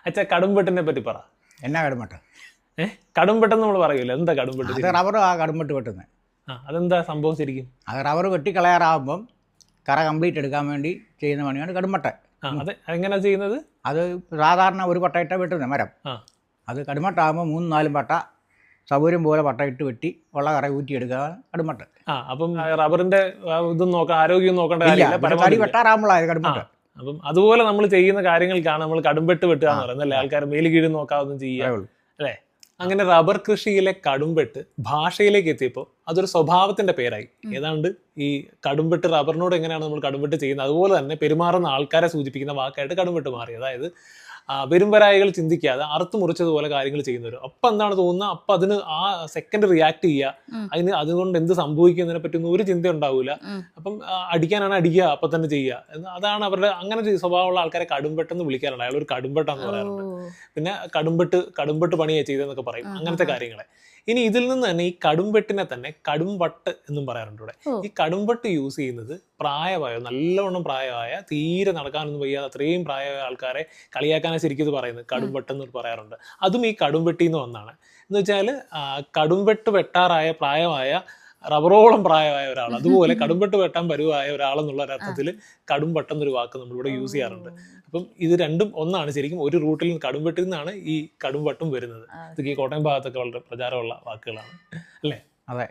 അച്ഛാ കടുംവെട്ടിനെ പറ്റി പറ. എന്നാ കടുംവെട്ട്? കടുംവെട്ടെന്ന് നമ്മൾ പറയൂല, എന്താ കടുംവെട്ട്? അത് റബ്ബർ ആ കടുംവെട്ട് വെട്ടുന്നത്. അതെന്താ സംഭവം ശരിക്കും? അത് റബ്ബർ വെട്ടിക്കളയാറാകുമ്പം കറ കംപ്ലീറ്റ് എടുക്കാൻ വേണ്ടി ചെയ്യുന്ന പണിയാണ് കടുംവെട്ട്. അതെ, എങ്ങനെയാ ചെയ്യുന്നത്? അത് സാധാരണ ഒരു പട്ടയിട്ട വെട്ടുന്നത് മരം. അത് കടുംവെട്ടാകുമ്പോൾ 3-4 പട്ട സൗകര്യം പോലെ പട്ടയിട്ട് വെട്ടി ഉള്ള കറ ഊറ്റിയെടുക്കുക കടുംവെട്ട്. അപ്പം റബ്ബറിന്റെ ഇതും നോക്കാം, ആരോഗ്യം നോക്കേണ്ട കാര്യമില്ല, തടി വെട്ടാറാകുമ്പോഴായത് കടുംവെട്ട്. അപ്പം അതുപോലെ നമ്മൾ ചെയ്യുന്ന കാര്യങ്ങൾക്കാണ് നമ്മൾ കടുംവെട്ട് വെട്ടുക എന്ന് പറയുന്നത് അല്ലേ? ആൾക്കാർ മേല് കീഴും നോക്കാതൊന്നും ചെയ്യുക അല്ലേ? അങ്ങനെ റബ്ബർ കൃഷിയിലെ കടുംവെട്ട് ഭാഷയിലേക്ക് എത്തിയപ്പോൾ അതൊരു സ്വഭാവത്തിന്റെ പേരായി. ഏതാണ്ട് ഈ കടുംവെട്ട് റബ്ബറിനോട് എങ്ങനെയാണ് നമ്മൾ കടുംവെട്ട് ചെയ്യുന്നത് അതുപോലെ തന്നെ പെരുമാറുന്ന ആൾക്കാരെ സൂചിപ്പിക്കുന്ന വാക്കായിട്ട് കടുംവെട്ട് മാറി. അതായത് വരുംവരായികൾ ചിന്തിക്കാതെ അറുത്ത് മുറിച്ചതുപോലെ കാര്യങ്ങൾ ചെയ്യുന്നവരും. അപ്പം എന്താണ് തോന്നുന്നത്, അപ്പം അതിന് ആ സെക്കൻഡ് റിയാക്ട് ചെയ്യുക, അതുകൊണ്ട് എന്ത് സംഭവിക്കുന്നതിനെ പറ്റിയൊന്നും ഒരു ചിന്ത ഉണ്ടാവില്ല. അപ്പം അടിക്കാനാണ് അടിക്കുക, അപ്പം തന്നെ ചെയ്യുക. അതാണ് അവരുടെ അങ്ങനെ സ്വഭാവമുള്ള ആൾക്കാരെ കടുംവെട്ടെന്ന് വിളിക്കാറുണ്ട്. അയാൾ ഒരു കടുംവെട്ടാന്ന് പറയാറുണ്ട്. പിന്നെ കടുംവെട്ട് പണിയാണ് ചെയ്തതെന്നൊക്കെ പറയും, അങ്ങനത്തെ കാര്യങ്ങളെ. ഇനി ഇതിൽ നിന്ന് തന്നെ ഈ കടുംവെട്ടിനെ തന്നെ കടുംവട്ട് എന്നും പറയാറുണ്ട് ഇവിടെ. ഈ കടുംവട്ട് യൂസ് ചെയ്യുന്നത് നല്ലവണ്ണം പ്രായമായ, തീരെ നടക്കാനൊന്നും വയ്യാതെ അത്രയും പ്രായമായ ആൾക്കാരെ കളിയാക്കാനാണ് ശരിക്കും ഇത് പറയുന്നത്. കടുംവെട്ടെന്ന് പറയാറുണ്ട്. അതും ഈ കടുംവെട്ടിന്ന് വന്നാണ്. എന്ന് വെച്ചാൽ കടുംവെട്ട് വെട്ടാറായ പ്രായമായ റബ്ബറോളം പ്രായമായ ഒരാൾ, അതുപോലെ കടുംവെട്ട് വെട്ടാൻ പരുവായ ഒരാളെന്നുള്ള ഒരർത്ഥത്തിൽ കടുംവട്ടെന്നൊരു വാക്ക് നമ്മളിവിടെ യൂസ് ചെയ്യാറുണ്ട്. അപ്പം ഇത് രണ്ടും ഒന്നാണ് ശരിക്കും. ഒരു റൂട്ടിൽ കടുംവെട്ടിൽ നിന്നാണ് ഈ കടുംവട്ടും വരുന്നത്. ഇതൊക്കെ ഈ കോട്ടയം ഭാഗത്തൊക്കെ വളരെ പ്രചാരമുള്ള വാക്കുകളാണ് അല്ലേ? അതെ.